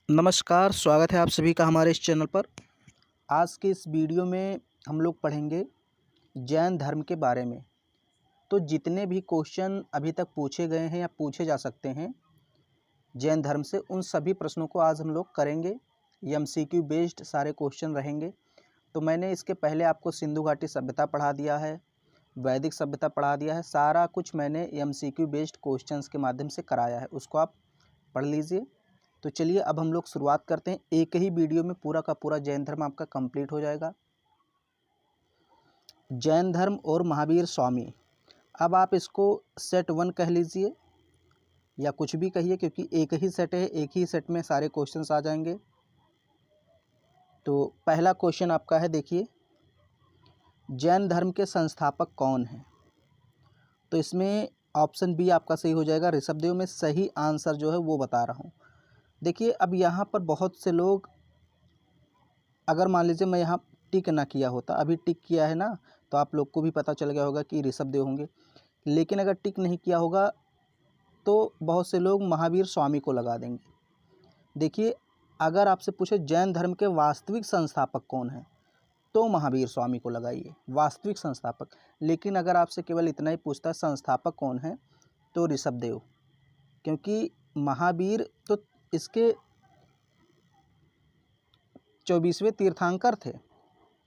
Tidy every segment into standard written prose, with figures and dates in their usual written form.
नमस्कार, स्वागत है आप सभी का हमारे इस चैनल पर। आज के इस वीडियो में हम लोग पढ़ेंगे जैन धर्म के बारे में। तो जितने भी क्वेश्चन अभी तक पूछे गए हैं या पूछे जा सकते हैं जैन धर्म से, उन सभी प्रश्नों को आज हम लोग करेंगे। एमसीक्यू बेस्ड सारे क्वेश्चन रहेंगे। तो मैंने इसके पहले आपको सिंधु घाटी सभ्यता पढ़ा दिया है, वैदिक सभ्यता पढ़ा दिया है। सारा कुछ मैंने एमसीक्यू बेस्ड क्वेश्चंस के माध्यम से कराया है, उसको आप पढ़ लीजिए। तो चलिए अब हम लोग शुरुआत करते हैं। एक ही वीडियो में पूरा का पूरा जैन धर्म आपका कंप्लीट हो जाएगा। जैन धर्म और महावीर स्वामी, अब आप इसको सेट 1 कह लीजिए या कुछ भी कहिए, क्योंकि एक ही सेट है, एक ही सेट में सारे क्वेश्चंस आ जाएंगे। तो पहला क्वेश्चन आपका है, देखिए, जैन धर्म के संस्थापक कौन हैं? तो इसमें ऑप्शन बी आपका सही हो जाएगा, ऋषभदेव। में सही आंसर जो है वो बता रहा हूँ। देखिए, अब यहाँ पर बहुत से लोग, अगर मान लीजिए मैं यहाँ टिक ना किया होता, अभी टिक किया है ना, तो आप लोग को भी पता चल गया होगा कि ऋषभदेव होंगे। लेकिन अगर टिक नहीं किया होगा तो बहुत से लोग महावीर स्वामी को लगा देंगे। देखिए, अगर आपसे पूछे जैन धर्म के वास्तविक संस्थापक कौन है, तो महावीर स्वामी को लगाइए, वास्तविक संस्थापक। लेकिन अगर आपसे केवल इतना ही पूछता है संस्थापक कौन है, तो ऋषभदेव, क्योंकि महावीर तो इसके 24वें तीर्थंकर थे।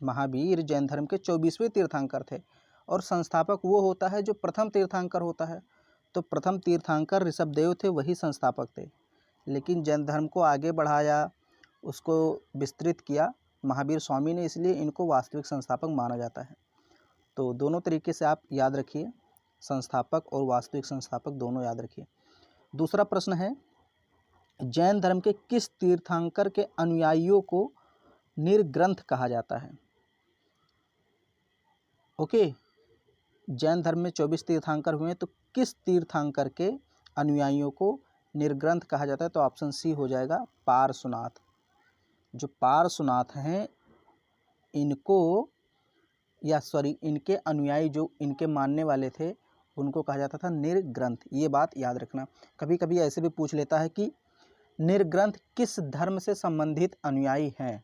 महावीर जैन धर्म के 24वें तीर्थंकर थे, और संस्थापक वो होता है जो प्रथम तीर्थंकर होता है। तो प्रथम तीर्थंकर ऋषभदेव थे, वही संस्थापक थे। लेकिन जैन धर्म को आगे बढ़ाया, उसको विस्तृत किया महावीर स्वामी ने, इसलिए इनको वास्तविक संस्थापक माना जाता है। तो दोनों तरीके से आप याद रखिए, संस्थापक और वास्तविक संस्थापक दोनों याद रखिए। दूसरा प्रश्न है, जैन धर्म के किस तीर्थंकर के अनुयायियों को निर्ग्रंथ कहा जाता है? ओके, जैन धर्म में 24 तीर्थंकर हुए, तो किस तीर्थंकर के अनुयायियों को निर्ग्रंथ कहा जाता है? तो ऑप्शन सी हो जाएगा, पार्श्वनाथ। जो पार्श्वनाथ हैं, इनको इनके अनुयायी, जो इनके मानने वाले थे, उनको कहा जाता था निर्ग्रंथ। ये बात याद रखना। कभी कभी ऐसे भी पूछ लेता है कि निर्ग्रंथ किस धर्म से संबंधित अनुयायी हैं?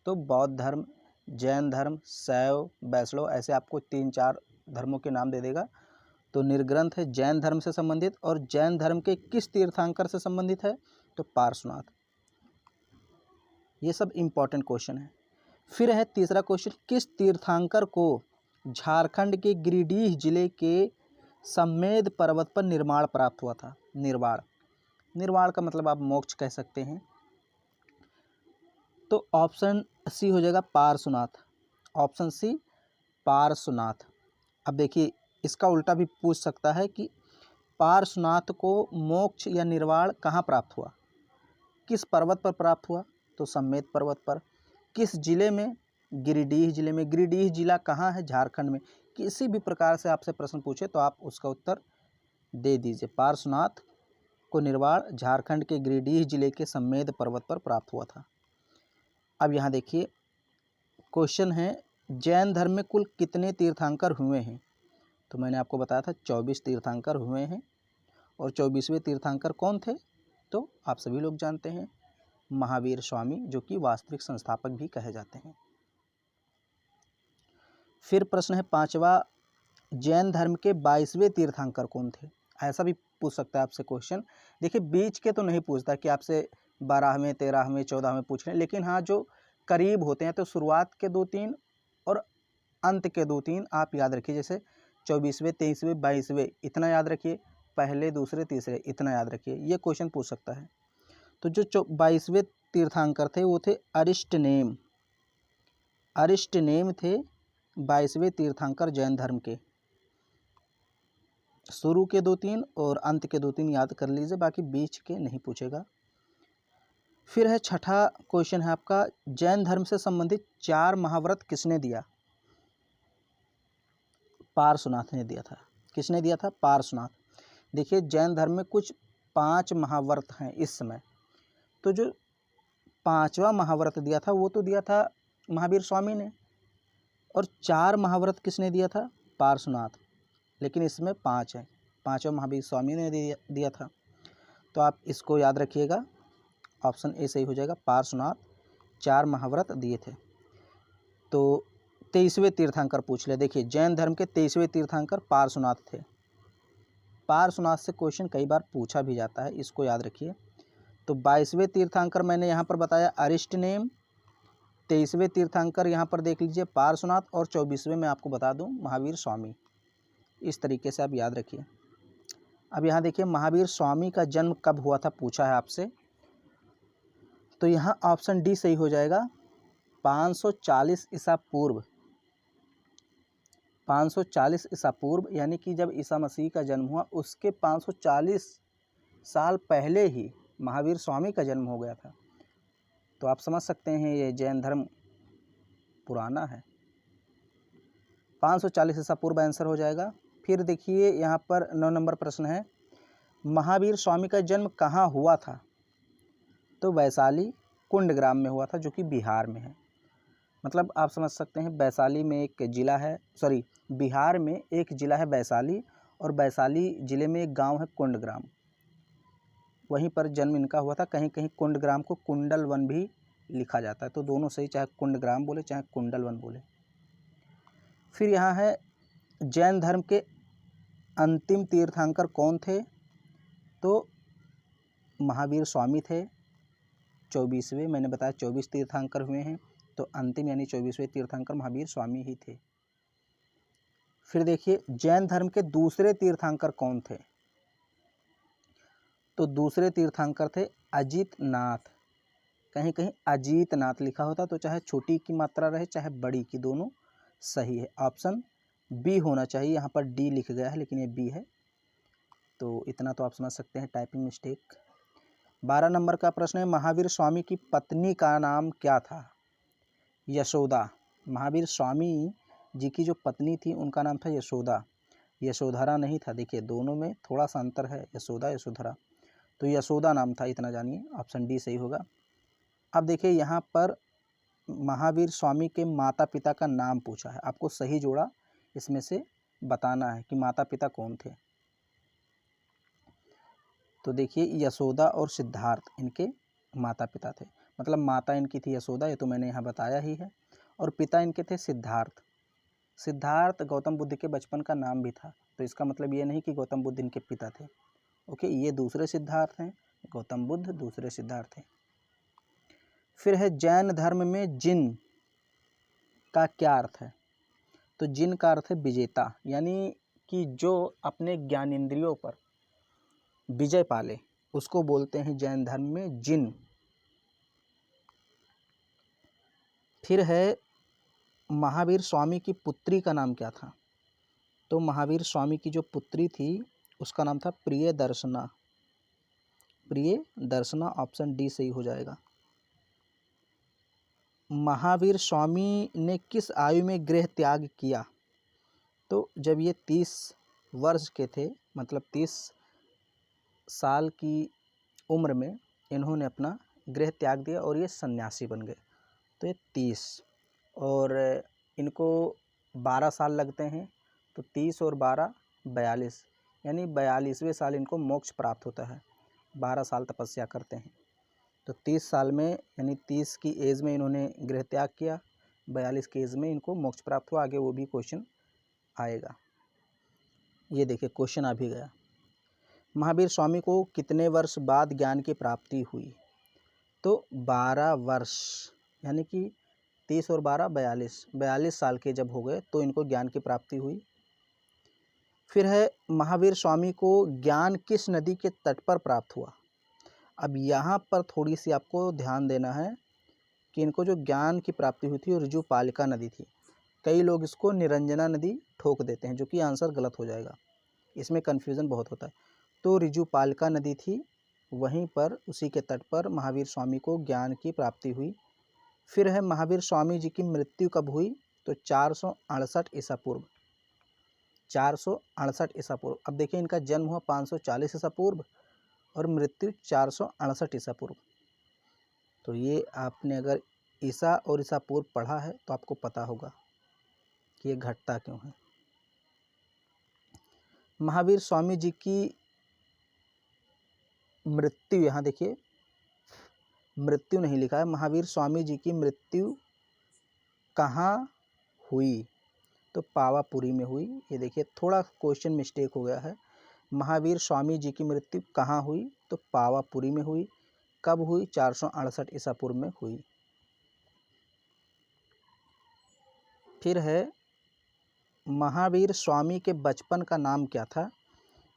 तो बौद्ध धर्म, जैन धर्म, शैव, वैष्णव, ऐसे आपको 3-4 धर्मों के नाम दे देगा। तो निर्ग्रंथ है जैन धर्म से संबंधित, और जैन धर्म के किस तीर्थंकर से संबंधित है? तो पार्श्वनाथ। ये सब इम्पॉर्टेंट क्वेश्चन है। फिर है तीसरा क्वेश्चन, किस तीर्थंकर को झारखंड के गिरिडीह जिले के सम्मेद पर्वत पर निर्वाण प्राप्त हुआ था? निर्वाण का मतलब आप मोक्ष कह सकते हैं। तो ऑप्शन सी हो जाएगा, पार्श्वनाथ। Option C, Parshvanath. अब देखिए, इसका उल्टा भी पूछ सकता है कि पार्श्वनाथ को मोक्ष या निर्वाण कहाँ प्राप्त हुआ, किस पर्वत पर प्राप्त हुआ? तो सम्मेद पर्वत पर। किस जिले में? गिरिडीह जिले में। गिरिडीह जिला कहाँ है? झारखंड में। किसी भी प्रकार से आपसे प्रश्न पूछे तो आप उसका उत्तर दे दीजिए। पार्श्वनाथ को निर्वाण झारखंड के गिरिडीह जिले के सम्मेद पर्वत पर प्राप्त हुआ था। अब यहाँ देखिए, क्वेश्चन है, जैन धर्म में कुल कितने तीर्थंकर हुए हैं? तो मैंने आपको बताया था 24 तीर्थंकर हुए हैं, और 24वें तीर्थंकर कौन थे? तो आप सभी लोग जानते हैं, महावीर स्वामी, जो कि वास्तविक संस्थापक भी कहे जाते हैं। फिर प्रश्न है पांचवा, जैन धर्म के 22वें तीर्थंकर कौन थे? ऐसा भी पूछ सकता है आपसे क्वेश्चन। देखिए, बीच के तो नहीं पूछता कि आपसे 12वें, 13वें, 14वें पूछ रहे हैं, लेकिन हाँ, जो करीब होते हैं, तो शुरुआत के 2-3 और अंत के 2-3 आप याद रखिए। जैसे 24वें, 23वें, 22वें, इतना याद रखिए। पहले, दूसरे, तीसरे, इतना याद रखिए। ये क्वेश्चन पूछ सकता है। तो जो 22वें तीर्थंकर थे वो थे अरिष्टनेम। अरिष्टनेम थे 22वें तीर्थंकर जैन धर्म के। शुरू के 2-3 और अंत के 2-3 याद कर लीजिए, बाकी बीच के नहीं पूछेगा। फिर है छठा क्वेश्चन है आपका, जैन धर्म से संबंधित 4 महाव्रत किसने दिया? पार्श्वनाथ ने दिया था। किसने दिया था? पार्श्वनाथ। देखिए, जैन धर्म में कुछ 5 महाव्रत हैं इस समय। तो जो 5वां महाव्रत दिया था वो तो दिया था महावीर स्वामी ने, और 4 महाव्रत किसने दिया था? पार्श्वनाथ। लेकिन इसमें 5 है, 5वां महावीर स्वामी ने दिया था। तो आप इसको याद रखिएगा। ऑप्शन ए सही हो जाएगा, पार्श्वनाथ। 4 महाव्रत दिए थे। तो 23वें तीर्थंकर पूछ ले। देखिए जैन धर्म के 23वें तीर्थंकर पार्श्वनाथ थे। पार्श्वनाथ से क्वेश्चन कई बार पूछा भी जाता है, इसको याद रखिए। तो 22वें तीर्थंकर मैंने यहाँ पर बताया अरिष्टनेम। 23वें तीर्थंकर यहाँ पर देख लीजिए पार्श्वनाथ, और 24वें मैं आपको बता दूँ महावीर स्वामी। इस तरीके से आप याद रखिए। अब यहाँ देखिए महावीर स्वामी का जन्म कब हुआ था पूछा है आपसे, तो यहाँ ऑप्शन डी सही हो जाएगा, 540 ईसा पूर्व। 540 ईसा पूर्व यानी कि जब ईसा मसीह का जन्म हुआ उसके 540 साल पहले ही महावीर स्वामी का जन्म हो गया था। तो आप समझ सकते हैं ये जैन धर्म पुराना है। 540 ईसा पूर्व आंसर हो जाएगा। फिर देखिए यहाँ पर 9 नंबर प्रश्न है, महावीर स्वामी का जन्म कहाँ हुआ था? तो वैशाली कुंडग्राम में हुआ था, जो कि बिहार में है। मतलब आप समझ सकते हैं वैशाली में एक ज़िला है, बिहार में एक ज़िला है वैशाली, और वैशाली ज़िले में एक गांव है कुंडग्राम, वहीं पर जन्म इनका हुआ था। कहीं कहीं कुंडग्राम को कुंडल वन भी लिखा जाता है, तो दोनों सही, चाहे कुंडग्राम बोले चाहे कुंडल वन बोले। फिर यहाँ है जैन धर्म के अंतिम तीर्थंकर कौन थे? तो महावीर स्वामी थे। 24वें मैंने बताया 24 तीर्थंकर हुए हैं, तो अंतिम यानी 24वें तीर्थंकर महावीर स्वामी ही थे। फिर देखिए जैन धर्म के दूसरे तीर्थंकर कौन थे? तो दूसरे तीर्थंकर थे अजित नाथ। कहीं कहीं अजीत नाथ लिखा होता, तो चाहे छोटी की मात्रा रहे चाहे बड़ी की, दोनों सही है। ऑप्शन बी होना चाहिए, यहाँ पर डी लिख गया है लेकिन ये बी है। तो इतना तो आप समझ सकते हैं, टाइपिंग मिस्टेक। 12 नंबर का प्रश्न है, महावीर स्वामी की पत्नी का नाम क्या था? यशोदा। महावीर स्वामी जी की जो पत्नी थी उनका नाम था यशोदा, यशोधरा नहीं था। देखिए दोनों में थोड़ा सा अंतर है, यशोदा यशोधरा, तो यशोदा नाम था, इतना जानिए। ऑप्शन डी सही होगा। अब देखिए यहाँ पर महावीर स्वामी के माता पिता का नाम पूछा है, आपको सही जोड़ा इसमें से बताना है कि माता पिता कौन थे। तो देखिए यशोदा और सिद्धार्थ इनके माता पिता थे। मतलब माता इनकी थी यशोदा, ये तो मैंने यहाँ बताया ही है, और पिता इनके थे सिद्धार्थ। सिद्धार्थ गौतम बुद्ध के बचपन का नाम भी था, तो इसका मतलब ये नहीं कि गौतम बुद्ध इनके पिता थे। ओके, ये दूसरे सिद्धार्थ हैं, गौतम बुद्ध दूसरे सिद्धार्थ हैं। फिर है जैन धर्म में जिन का क्या अर्थ है? तो जिन का अर्थ है विजेता, यानी कि जो अपने ज्ञानेंद्रियों पर विजय पाले उसको बोलते हैं जैन धर्म में जिन। फिर है महावीर स्वामी की पुत्री का नाम क्या था? तो महावीर स्वामी की जो पुत्री थी उसका नाम था प्रियदर्शना। प्रियदर्शना, ऑप्शन डी सही हो जाएगा। महावीर स्वामी ने किस आयु में गृह त्याग किया? तो जब ये 30 वर्ष के थे, मतलब 30 साल की उम्र में इन्होंने अपना गृह त्याग दिया और ये सन्यासी बन गए। तो ये 30 और इनको 12 साल लगते हैं, तो 30 और 12 42, यानी 42वें साल इनको मोक्ष प्राप्त होता है। 12 साल तपस्या करते हैं, तो 30 साल में यानी 30 की एज में इन्होंने गृह त्याग किया, 42 की एज में इनको मोक्ष प्राप्त हुआ। आगे वो भी क्वेश्चन आएगा। ये देखिए क्वेश्चन आ भी गया। महावीर स्वामी को कितने वर्ष बाद ज्ञान की प्राप्ति हुई? तो 12 वर्ष, यानी कि 30 और 12 42 साल के जब हो गए तो इनको ज्ञान की प्राप्ति हुई। फिर है महावीर स्वामी को ज्ञान किस नदी के तट पर प्राप्त हुआ? अब यहाँ पर थोड़ी सी आपको ध्यान देना है कि इनको जो ज्ञान की प्राप्ति हुई थी वो ऋजुपालिका नदी थी। कई लोग इसको निरंजना नदी ठोक देते हैं, जो कि आंसर गलत हो जाएगा, इसमें कन्फ्यूज़न बहुत होता है। तो ऋजुपालिका नदी थी, वहीं पर उसी के तट पर महावीर स्वामी को ज्ञान की प्राप्ति हुई। फिर है महावीर स्वामी जी की मृत्यु कब हुई? तो 468 ईसा पूर्व। 468 ईसा पूर्व। अब देखिए इनका जन्म हुआ 540 ईसा पूर्व और मृत्यु 468 ईसा पूर्व। तो ये आपने अगर ईसा और ईसा पूर्व पढ़ा है तो आपको पता होगा कि ये घटता क्यों है। महावीर स्वामी जी की मृत्यु यहाँ देखिए मृत्यु नहीं लिखा है। महावीर स्वामी जी की मृत्यु कहाँ हुई? तो पावापुरी में हुई। ये देखिए थोड़ा क्वेश्चन मिस्टेक हो गया है। महावीर स्वामी जी की मृत्यु कहाँ हुई? तो पावापुरी में हुई। कब हुई? 468 ईसा पूर्व में हुई। फिर है महावीर स्वामी के बचपन का नाम क्या था?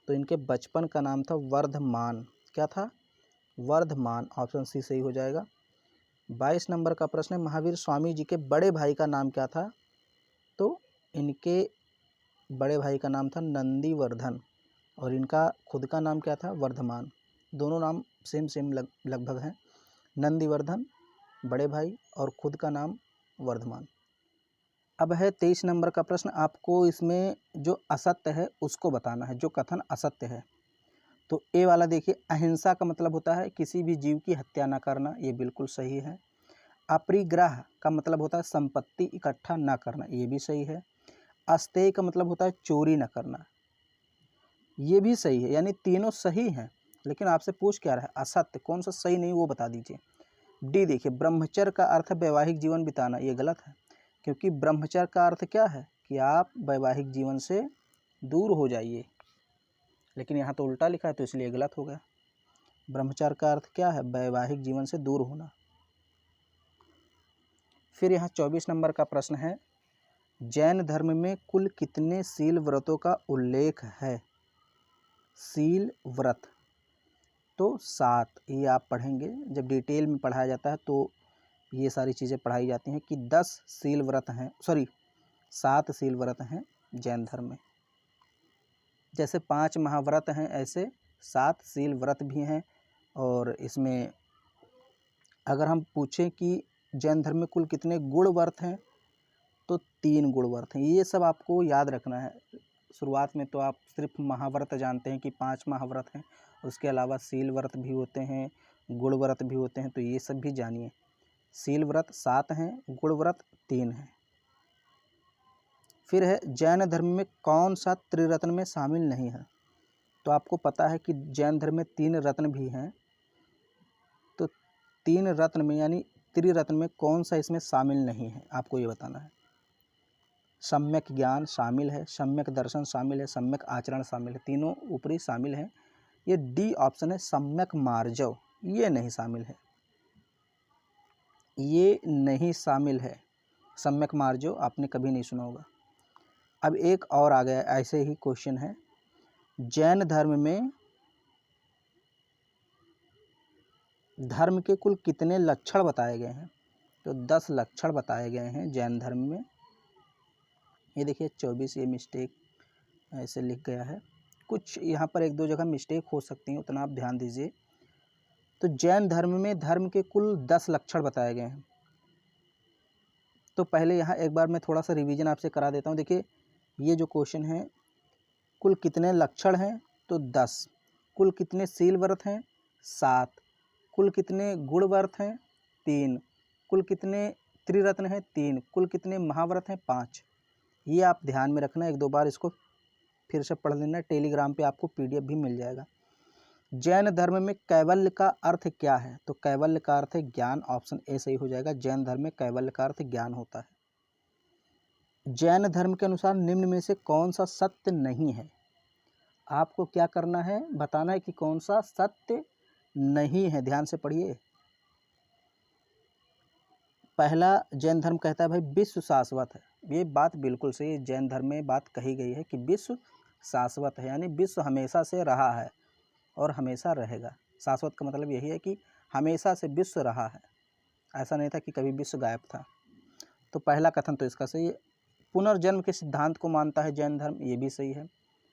तो इनके बचपन का नाम था वर्धमान। क्या था? वर्धमान। ऑप्शन सी सही हो जाएगा। 22 नंबर का प्रश्न है, महावीर स्वामी जी के बड़े भाई का नाम क्या था? तो इनके बड़े भाई का नाम था नंदीवर्धन और इनका खुद का नाम क्या था? वर्धमान। दोनों नाम सेम लगभग हैं। नंदीवर्धन बड़े भाई और खुद का नाम वर्धमान। अब है 23 नंबर का प्रश्न। आपको इसमें जो असत्य है उसको बताना है, जो कथन असत्य है। तो ए वाला देखिए, अहिंसा का मतलब होता है किसी भी जीव की हत्या न करना, ये बिल्कुल सही है। अपरिग्रह का मतलब होता है संपत्ति इकट्ठा न करना, ये भी सही है। अस्तेय का मतलब होता है चोरी न करना, ये भी सही है। यानी तीनों सही हैं, लेकिन आपसे पूछ क्या रहा है? असत्य कौन सा सही नहीं वो बता दीजिए। डी देखिए, ब्रह्मचर्य का अर्थ वैवाहिक जीवन बिताना, ये गलत है, क्योंकि ब्रह्मचर्य का अर्थ क्या है कि आप वैवाहिक जीवन से दूर हो जाइए, लेकिन यहाँ तो उल्टा लिखा है तो इसलिए गलत हो गया। ब्रह्मचर्य का अर्थ क्या है? वैवाहिक जीवन से दूर होना। फिर यहाँ 24 नंबर का प्रश्न है, जैन धर्म में कुल कितने शील व्रतों का उल्लेख है? शील व्रत तो 7। ये आप पढ़ेंगे जब डिटेल में पढ़ाया जाता है तो ये सारी चीज़ें पढ़ाई जाती हैं कि 10 शील व्रत हैं, 7 शील व्रत हैं जैन धर्म में। जैसे 5 महाव्रत हैं, ऐसे 7 शील व्रत भी हैं। और इसमें अगर हम पूछें कि जैन धर्म में कुल कितने गुण व्रत हैं, तो 3 गुण व्रत हैं। ये सब आपको याद रखना है। शुरुआत में तो आप सिर्फ महाव्रत जानते हैं कि 5 महाव्रत हैं, उसके अलावा शील व्रत भी होते हैं, गुण व्रत भी होते हैं, तो ये सब भी जानिए। शील व्रत 7 हैं, गुण व्रत 3 हैं। फिर है, जैन धर्म में कौन सा त्रिरत्न में शामिल नहीं है? तो आपको पता है कि जैन धर्म में 3 रत्न भी हैं, तो 3 रत्न में यानी त्रिरत्न में कौन सा इसमें शामिल नहीं है, आपको ये बताना है। सम्यक ज्ञान शामिल है, सम्यक दर्शन शामिल है, सम्यक आचरण शामिल है, तीनों ऊपरी शामिल हैं। ये डी ऑप्शन है, सम्यक मार्जव, ये नहीं शामिल है, ये नहीं शामिल है। सम्यक मार्जव आपने कभी नहीं सुना होगा। अब एक और आ गया, ऐसे ही क्वेश्चन है, जैन धर्म में धर्म के कुल कितने लक्षण बताए गए हैं? तो 10 लक्षण बताए गए हैं जैन धर्म में। ये देखिए 24, ये मिस्टेक ऐसे लिख गया है, कुछ यहाँ पर 1-2 जगह मिस्टेक हो सकती है, उतना आप ध्यान दीजिए। तो जैन धर्म में धर्म के कुल 10 लक्षण बताए गए हैं। तो पहले यहाँ एक बार मैं थोड़ा सा रिवीजन आपसे करा देता हूँ। देखिए ये जो क्वेश्चन है, कुल कितने लक्षण हैं? तो 10। कुल कितने शील व्रत हैं? 7। कुल कितने गुण व्रत हैं? 3। कुल कितने त्रिरत्न हैं? 3। कुल कितने महाव्रत हैं? 5। ये आप ध्यान में रखना, 1-2 बार इसको फिर से पढ़ लेना। टेलीग्राम पे आपको PDF भी मिल जाएगा। जैन धर्म में कैवल्य का अर्थ क्या है? तो कैवल्य का अर्थ है ज्ञान, ऑप्शन ए सही हो जाएगा। जैन धर्म में कैवल्य का अर्थ ज्ञान होता है। जैन धर्म के अनुसार निम्न में से कौन सा सत्य नहीं है? आपको क्या करना है? बताना है कि कौन सा सत्य नहीं है। ध्यान से पढ़िए। पहला, जैन धर्म कहता है भाई विश्व शाश्वत है, ये बात बिल्कुल सही। जैन धर्म में बात कही गई है कि विश्व शाश्वत है, यानी विश्व हमेशा से रहा है और हमेशा रहेगा। शाश्वत का मतलब यही है कि हमेशा से विश्व रहा है, ऐसा नहीं था कि कभी विश्व गायब था। तो पहला कथन तो इसका सही है। पुनर्जन्म के सिद्धांत को मानता है जैन धर्म, ये भी सही है।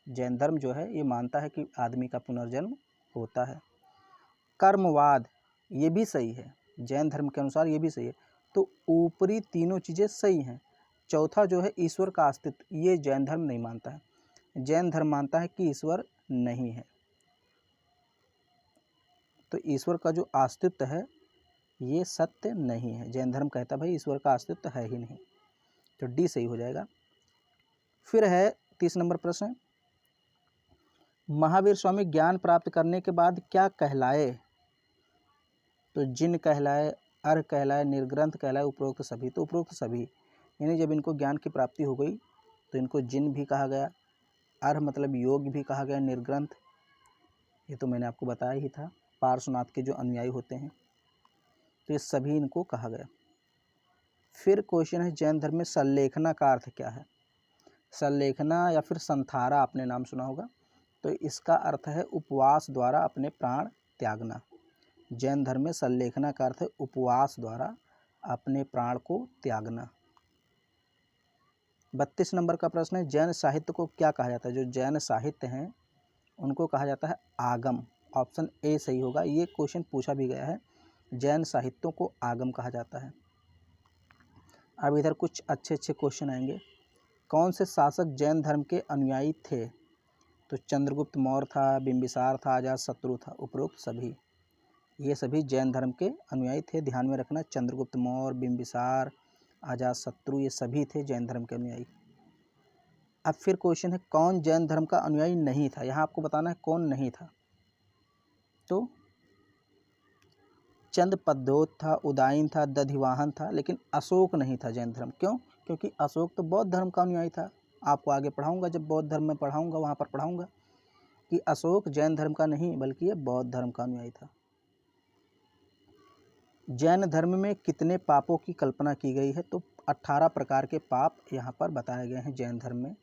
जैन धर्म जो है ये मानता है कि आदमी का पुनर्जन्म होता है। कर्मवाद, ये भी सही है, जैन धर्म के अनुसार ये भी सही है। तो ऊपरी तीनों चीज़ें सही हैं। चौथा जो है ईश्वर का अस्तित्व, ये जैन धर्म नहीं मानता है। जैन धर्म मानता है कि ईश्वर नहीं है। तो ईश्वर का जो अस्तित्व है ये सत्य नहीं है। जैन धर्म कहता है भाई ईश्वर का अस्तित्व है ही नहीं, तो डी सही हो जाएगा। फिर है 30 नंबर प्रश्न, महावीर स्वामी ज्ञान प्राप्त करने के बाद क्या कहलाए? तो जिन कहलाए, अर्ह कहलाए, निर्ग्रंथ कहलाए, उपरोक्त सभी। तो उपरोक्त सभी यानी जब इनको ज्ञान की प्राप्ति हो गई तो इनको जिन भी कहा गया, अर्ह मतलब योग्य भी कहा गया, निर्ग्रंथ ये तो मैंने आपको बताया ही था, पार्श्वनाथ के जो अनुयायी होते हैं, तो ये सभी इनको कहा गया। फिर क्वेश्चन है जैन धर्म में संलेखना का अर्थ क्या है। संलेखना या फिर संथारा आपने नाम सुना होगा, तो इसका अर्थ है उपवास द्वारा अपने प्राण त्यागना। जैन धर्म में संलेखना का अर्थ है उपवास द्वारा अपने प्राण को त्यागना। 32 नंबर का प्रश्न है जैन साहित्य को क्या कहा जाता है। जो जैन साहित्य हैं उनको कहा जाता है आगम। ऑप्शन ए सही होगा। ये क्वेश्चन पूछा भी गया है, जैन साहित्यों को आगम कहा जाता है। अब इधर कुछ अच्छे अच्छे क्वेश्चन आएंगे। कौन से शासक जैन धर्म के अनुयायी थे। तो चंद्रगुप्त मौर्य था, बिंबिसार था, अजातशत्रु था, उपरोक्त सभी। ये सभी जैन धर्म के अनुयायी थे, ध्यान में रखना। चंद्रगुप्त मौर्य, बिंबिसार, अजातशत्रु ये सभी थे जैन धर्म के अनुयायी। अब फिर क्वेश्चन है कौन जैन धर्म का अनुयायी नहीं था। यहाँ आपको बताना है कौन नहीं था। तो चंद पद्योत था, उदायन था, दधिवाहन था, लेकिन अशोक नहीं था जैन धर्म। क्यों? क्योंकि अशोक तो बौद्ध धर्म का अनुयायी था। आपको आगे पढ़ाऊंगा, जब बौद्ध धर्म में पढ़ाऊंगा वहाँ पर पढ़ाऊंगा कि अशोक जैन धर्म का नहीं बल्कि ये बौद्ध धर्म का अनुयायी था। जैन धर्म में कितने पापों की कल्पना की गई है। तो 18 प्रकार के पाप यहाँ पर बताए गए हैं जैन धर्म में।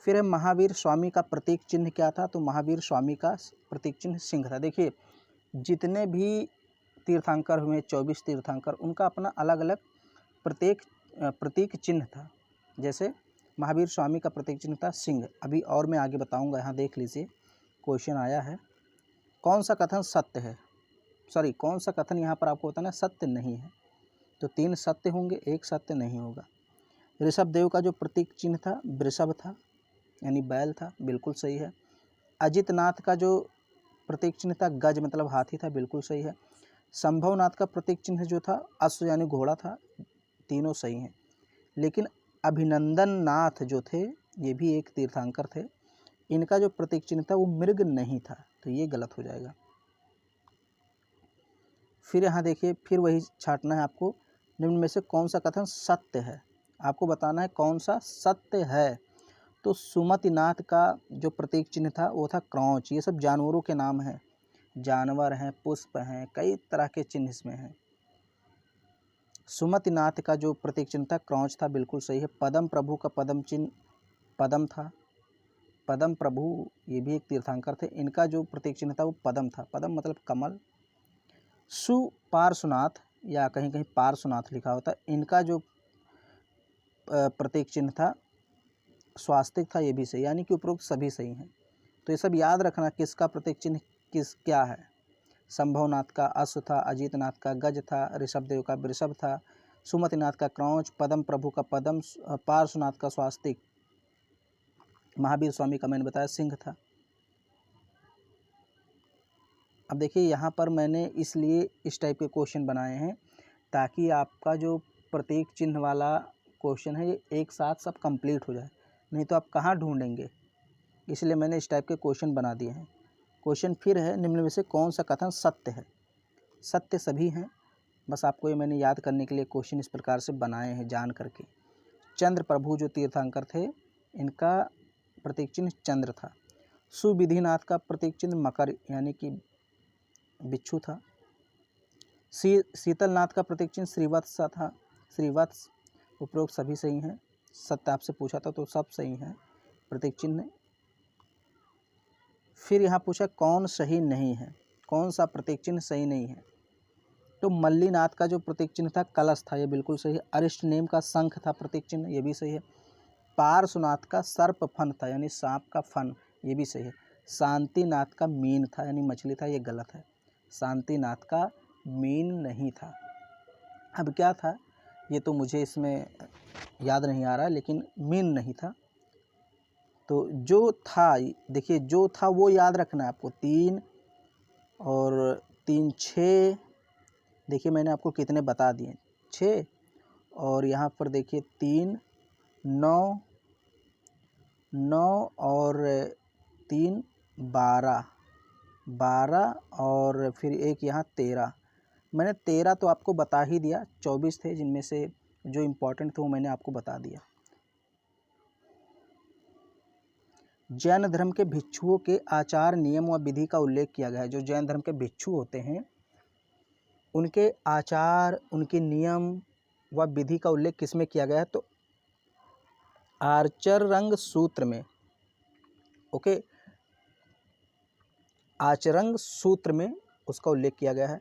फिर है महावीर स्वामी का प्रतीक चिन्ह क्या था। तो महावीर स्वामी का प्रतीक चिन्ह सिंह था। देखिए जितने भी तीर्थंकर हुए 24 तीर्थंकर, उनका अपना अलग अलग प्रतीक चिन्ह था। जैसे महावीर स्वामी का प्रतीक चिन्ह था सिंह। अभी और मैं आगे बताऊंगा, यहाँ देख लीजिए क्वेश्चन आया है कौन सा कथन सत्य है, सॉरी कौन सा कथन यहाँ पर आपको बताना सत्य नहीं है। तो 3 सत्य होंगे, 1 सत्य नहीं होगा। ऋषभ देव का जो प्रतीक चिन्ह था वृषभ था, यानी बैल था, बिल्कुल सही है। अजित नाथ का जो प्रतीक चिन्ह था गज मतलब हाथी था, बिल्कुल सही है। संभवनाथ का प्रतीक चिन्ह जो था अश्व यानी घोड़ा था, तीनों सही हैं। लेकिन अभिनंदन नाथ जो थे ये भी एक तीर्थंकर थे, इनका जो प्रतीक चिन्ह था वो मृग नहीं था, तो ये गलत हो जाएगा। फिर यहाँ देखिए फिर वही छांटना है आपको, निम्न में से कौन सा कथन सत्य है। आपको बताना है कौन सा सत्य है। तो सुमतिनाथ का जो प्रतीक चिन्ह था वो था क्रौंच। ये सब जानवरों के नाम हैं, जानवर हैं, पुष्प हैं, कई तरह के चिन्ह इसमें हैं। सुमतिनाथ का जो प्रतीक चिन्ह था क्रौंच था, बिल्कुल सही है। पदम प्रभु का पदम चिन्ह पदम था, पदम प्रभु ये भी एक तीर्थंकर थे, इनका जो प्रतीक चिन्ह था वो पदम था, पदम मतलब कमल। सुपार्श्वनाथ या कहीं कहीं पार्श्वनाथ लिखा होता, इनका जो प्रतीक चिन्ह था स्वास्तिक था, ये भी सही, यानी कि उपरोक्त सभी सही हैं। तो ये सब याद रखना किसका प्रतीक चिन्ह क्या है। संभवनाथ का अश्व था, अजीतनाथ का गज था, ऋषभदेव का वृषभ था, सुमतिनाथ का क्रौंच, पदम प्रभु का पदम, पार्श्वनाथ का स्वास्तिक, महावीर स्वामी का मैंने बताया सिंह था। अब देखिए यहाँ पर मैंने इसलिए इस टाइप के क्वेश्चन बनाए हैं ताकि आपका जो प्रतीक चिन्ह वाला क्वेश्चन है ये एक साथ सब कंप्लीट हो जाए, नहीं तो आप कहाँ ढूंढेंगे, इसलिए मैंने इस टाइप के क्वेश्चन बना दिए हैं। क्वेश्चन फिर है निम्न में से कौन सा कथन सत्य है। सत्य सभी हैं, बस आपको ये मैंने याद करने के लिए क्वेश्चन इस प्रकार से बनाए हैं जान करके। चंद्र प्रभु जो तीर्थंकर थे इनका प्रतीक चिन्ह चंद्र था। सुविधिनाथ का प्रतीक चिन्ह मकर यानी कि बिच्छू था। शीतलनाथ का प्रतीक चिन्ह श्रीवत्स था, श्रीवत्स, उपरोक्त सभी सही हैं। सत्य आपसे पूछा था तो सब सही हैं प्रतीक चिन्ह। फिर यहाँ पूछा कौन सही नहीं है, कौन सा प्रतीक चिन्ह सही नहीं है। तो मल्लीनाथ का जो प्रतीक चिन्ह था कलश था, ये बिल्कुल सही है। अरिष्टनेम का शंख था प्रतीक चिन्ह, ये भी सही है। पार्श्वनाथ का सर्प फन था यानी सांप का फन, ये भी सही है। शांतिनाथ का मीन था यानी मछली था, ये गलत है। शांतिनाथ का मीन नहीं था। अब क्या था ये तो मुझे इसमें याद नहीं आ रहा, लेकिन मीन नहीं था। तो जो था देखिए जो था वो याद रखना है आपको। 3 और 3 6, देखिए मैंने आपको कितने बता दिए 6, और यहाँ पर देखिए 3 9 9 और 3 12 12 और फिर एक यहाँ 13, मैंने 13 तो आपको बता ही दिया, 24 थे जिनमें से जो इम्पोर्टेंट थे वो मैंने आपको बता दिया। जैन धर्म के भिक्षुओं के आचार नियम व विधि का उल्लेख किया गया है। जो जैन धर्म के भिक्षु होते हैं उनके आचार, उनके नियम व विधि का उल्लेख किस में किया गया है? तो आचरंग सूत्र में। ओके, आचरंग सूत्र में उसका उल्लेख किया गया है।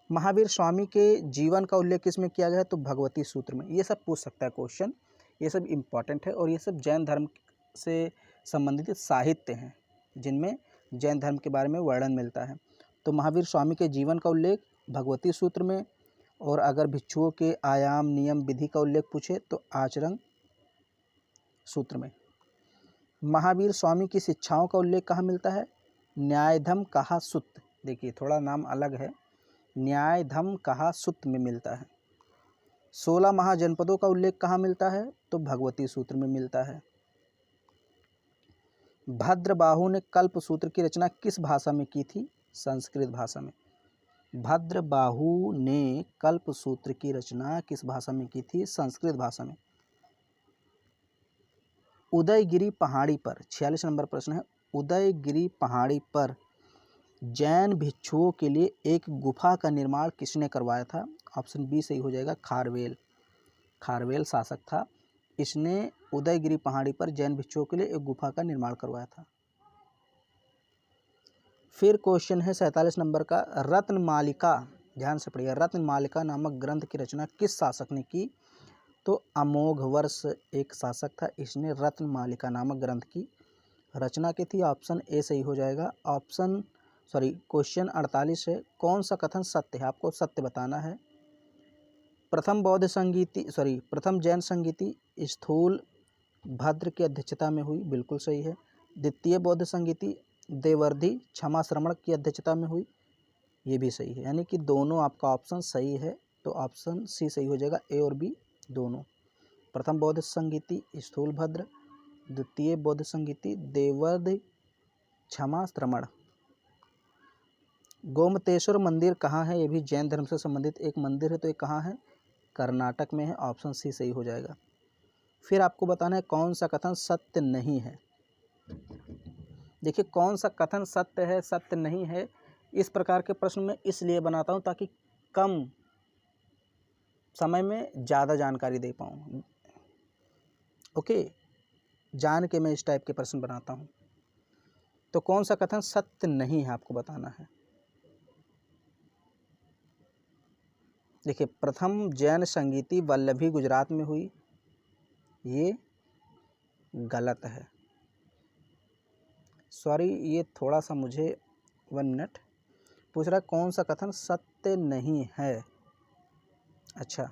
महावीर स्वामी के जीवन का उल्लेख किस में किया गया है? तो भगवती सूत्र में। ये सब पूछ सकता है क्वेश्चन, ये सब इम्पॉर्टेंट है और ये सब जैन धर्म से संबंधित साहित्य हैं जिनमें जैन धर्म के बारे में वर्णन मिलता है। तो महावीर स्वामी के जीवन का उल्लेख भगवती सूत्र में, और अगर भिक्षुओं के आयाम नियम विधि का उल्लेख पूछे तो आचरण सूत्र में। महावीर स्वामी की शिक्षाओं का उल्लेख कहाँ मिलता है? न्यायधम कहा सुत्त। देखिए थोड़ा नाम अलग है, न्यायधम कहा सुत्त में मिलता है। 16 महाजनपदों का उल्लेख कहाँ मिलता है? तो भगवती सूत्र में मिलता है। भद्रबाहु ने कल्प सूत्र की रचना किस भाषा में की थी? संस्कृत भाषा में। भद्रबाहु ने कल्प सूत्र की रचना किस भाषा में की थी? संस्कृत भाषा में। उदयगिरी पहाड़ी पर, 46 नंबर प्रश्न है, उदयगिरी पहाड़ी पर जैन भिक्षुओं के लिए एक गुफा का निर्माण किसने करवाया था? ऑप्शन बी सही हो जाएगा, खारवेल। खारवेल शासक था, इसने उदयगिरी पहाड़ी पर जैन भिक्षुओं के लिए एक गुफा का निर्माण करवाया था। फिर क्वेश्चन है 47 नंबर का, रत्नमालिका, ध्यान से पढ़िएगा, रत्नमालिका नामक ग्रंथ की रचना किस शासक ने की? तो अमोघवर्ष एक शासक था, इसने रत्नमालिका नामक ग्रंथ की रचना की थी। ऑप्शन ए सही हो जाएगा। क्वेश्चन 48 है, कौन सा कथन सत्य है? आपको सत्य बताना है। प्रथम जैन संगीति स्थूल भद्र की अध्यक्षता में हुई, बिल्कुल सही है। द्वितीय बौद्ध संगीति देवर्धि क्षमा श्रमण की अध्यक्षता में हुई, ये भी सही है। यानी कि दोनों आपका ऑप्शन सही है, तो ऑप्शन सी सही हो जाएगा, ए और बी दोनों। प्रथम बौद्ध संगीति स्थूल भद्र, द्वितीय बौद्ध संगीति देवर्धि क्षमा श्रमण। गोमतेश्वर मंदिर कहाँ है? ये भी जैन धर्म से संबंधित एक मंदिर है, तो ये कहाँ है? कर्नाटक में है, ऑप्शन सी सही हो जाएगा। फिर आपको बताना है कौन सा कथन सत्य नहीं है। देखिए कौन सा कथन सत्य है, सत्य नहीं है, इस प्रकार के प्रश्न मैं इसलिए बनाता हूँ ताकि कम समय में ज़्यादा जानकारी दे पाऊँ। ओके, जान के मैं इस टाइप के प्रश्न बनाता हूँ। तो कौन सा कथन सत्य नहीं है आपको बताना है। देखिए प्रथम जैन संगीति वल्लभी गुजरात में हुई, ये गलत है। सॉरी, ये थोड़ा सा मुझे 1 मिनट पूछ रहा है कौन सा कथन सत्य नहीं है। अच्छा,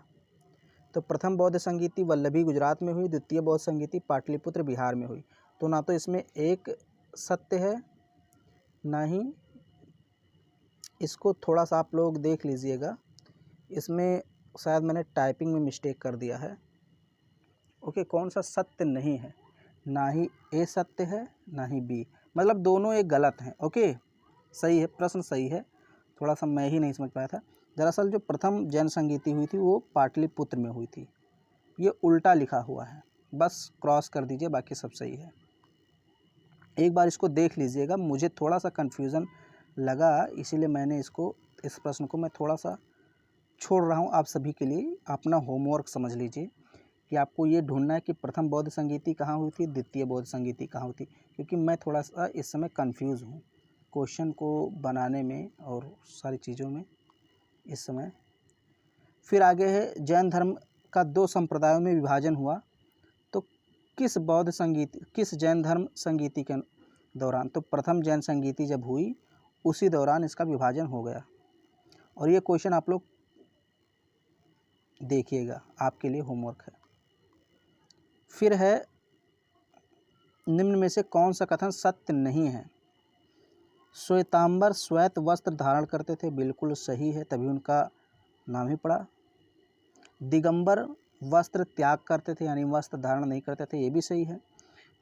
तो प्रथम बौद्ध संगीति वल्लभी गुजरात में हुई, द्वितीय बौद्ध संगीति पाटलिपुत्र बिहार में हुई, तो ना तो इसमें एक सत्य है ना ही, इसको थोड़ा सा आप लोग देख लीजिएगा, इसमें शायद मैंने टाइपिंग में मिस्टेक कर दिया है। ओके, कौन सा सत्य नहीं है? ना ही ए सत्य है ना ही बी, मतलब दोनों एक गलत हैं। ओके, सही है, प्रश्न सही है, थोड़ा सा मैं ही नहीं समझ पाया था। दरअसल जो प्रथम जैन संगीति हुई थी वो पाटलिपुत्र में हुई थी, ये उल्टा लिखा हुआ है, बस क्रॉस कर दीजिए, बाकी सब सही है। एक बार इसको देख लीजिएगा, मुझे थोड़ा सा कन्फ्यूज़न लगा, इसीलिए मैंने इस प्रश्न को मैं थोड़ा सा छोड़ रहा हूँ आप सभी के लिए। अपना होमवर्क समझ लीजिए कि आपको ये ढूंढना है कि प्रथम बौद्ध संगीति कहाँ हुई थी, द्वितीय बौद्ध संगीति कहाँ हुई थी, क्योंकि मैं थोड़ा सा इस समय कंफ्यूज हूँ क्वेश्चन को बनाने में और सारी चीज़ों में इस समय। फिर आगे है, जैन धर्म का 2 संप्रदायों में विभाजन हुआ, तो किस जैन धर्म संगीति के दौरान? तो प्रथम जैन संगीति जब हुई उसी दौरान इसका विभाजन हो गया। और ये क्वेश्चन आप लोग देखिएगा, आपके लिए होमवर्क है। फिर है, निम्न में से कौन सा कथन सत्य नहीं है? श्वेतांबर श्वेत वस्त्र धारण करते थे, बिल्कुल सही है, तभी उनका नाम ही पड़ा। दिगंबर वस्त्र त्याग करते थे, यानी वस्त्र धारण नहीं करते थे, ये भी सही है।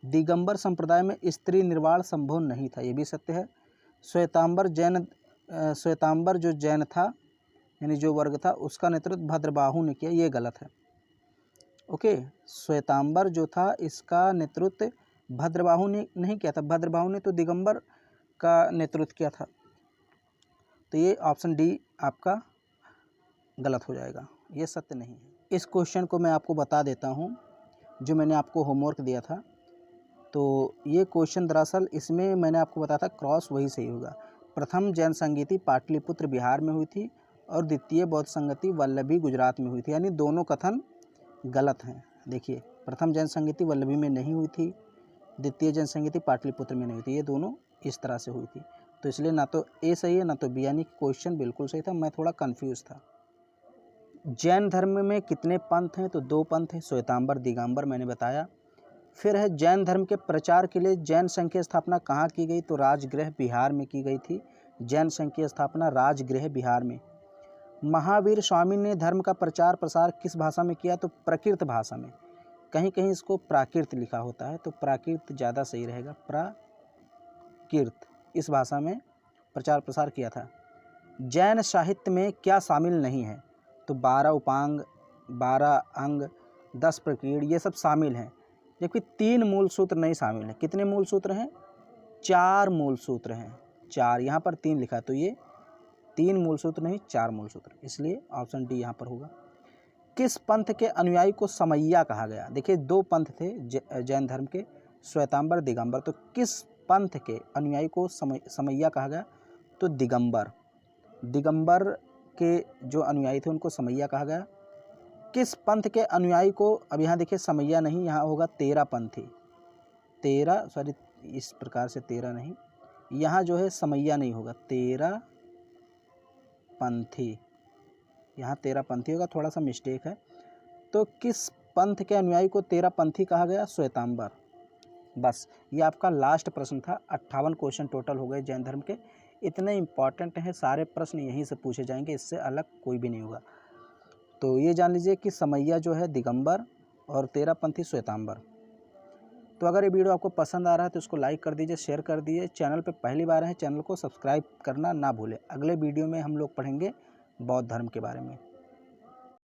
दिगंबर संप्रदाय में स्त्री निर्वाण संभव नहीं था, ये भी सत्य है। श्वेतांबर जो जैन था, यानी जो वर्ग था उसका नेतृत्व भद्रबाहु ने किया, ये गलत है। ओके, श्वेतांबर जो था इसका नेतृत्व भद्रबाहु ने नहीं किया था, भद्रबाहु ने तो दिगंबर का नेतृत्व किया था। तो ये ऑप्शन डी आपका गलत हो जाएगा, ये सत्य नहीं है। इस क्वेश्चन को मैं आपको बता देता हूँ, जो मैंने आपको होमवर्क दिया था। तो ये क्वेश्चन दरअसल इसमें मैंने आपको बताया था क्रॉस वही सही होगा। प्रथम जैन संगीति पाटलिपुत्र बिहार में हुई थी और द्वितीय बौद्ध संगति वल्लभी गुजरात में हुई थी, यानी दोनों कथन गलत हैं। देखिए, प्रथम जैन संगीति वल्लभी में नहीं हुई थी, द्वितीय जैन संगीति पाटलिपुत्र में नहीं हुई थी, ये दोनों इस तरह से हुई थी। तो इसलिए ना तो ए सही है ना तो बी, यानी क्वेश्चन बिल्कुल सही था, मैं थोड़ा कन्फ्यूज़ था। जैन धर्म में कितने पंथ हैं? तो 2 पंथ हैं, श्वेतांबर दिगंबर मैंने बताया। फिर है जैन धर्म के प्रचार के लिए जैन संघ की स्थापना कहाँ की गई? तो राजगृह बिहार में की गई थी। जैन संघ की स्थापना राजगृह बिहार में। महावीर स्वामी ने धर्म का प्रचार प्रसार किस भाषा में किया? तो प्राकृत भाषा में। कहीं कहीं इसको प्राकृत लिखा होता है, तो प्राकृत ज़्यादा सही रहेगा, प्राकृत, इस भाषा में प्रचार प्रसार किया था। जैन साहित्य में क्या शामिल नहीं है? तो 12 उपांग, 12 अंग, 10 प्रकीर्ण, ये सब शामिल हैं, जबकि 3 मूल सूत्र नहीं शामिल हैं। कितने मूल सूत्र हैं? 4 मूल सूत्र हैं, 4, यहाँ पर 3 लिखा है, तो ये 3 मूल सूत्र नहीं 4 मूल सूत्र, इसलिए ऑप्शन डी यहाँ पर होगा। किस पंथ के अनुयायी को समैया कहा गया? देखिए 2 पंथ थे जैन धर्म के, श्वेतांबर दिगंबर, तो किस पंथ के अनुयायी को समैया कहा गया? तो दिगंबर, दिगंबर के जो अनुयायी थे उनको समैया कहा गया। किस पंथ के अनुयायी को, अब यहाँ देखिए समैया नहीं, यहाँ होगा तेरा पंथी, तेरा, सॉरी इस प्रकार से तेरा नहीं, यहाँ जो है समैया नहीं होगा, तेरा पंथी, यहाँ तेरा पंथी होगा, थोड़ा सा मिस्टेक है। तो किस पंथ के अनुयायी को तेरा पंथी कहा गया? श्वेतांबर। बस ये आपका लास्ट प्रश्न था। 58 क्वेश्चन टोटल हो गए जैन धर्म के, इतने इंपॉर्टेंट हैं, सारे प्रश्न यहीं से पूछे जाएंगे, इससे अलग कोई भी नहीं होगा। तो ये जान लीजिए कि समैया जो है दिगंबर और तेरा पंथी श्वेतांबर। तो अगर ये वीडियो आपको पसंद आ रहा है तो इसको लाइक कर दीजिए, शेयर कर दीजिए। चैनल पे पहली बार है, चैनल को सब्सक्राइब करना ना भूलें। अगले वीडियो में हम लोग पढ़ेंगे बौद्ध धर्म के बारे में।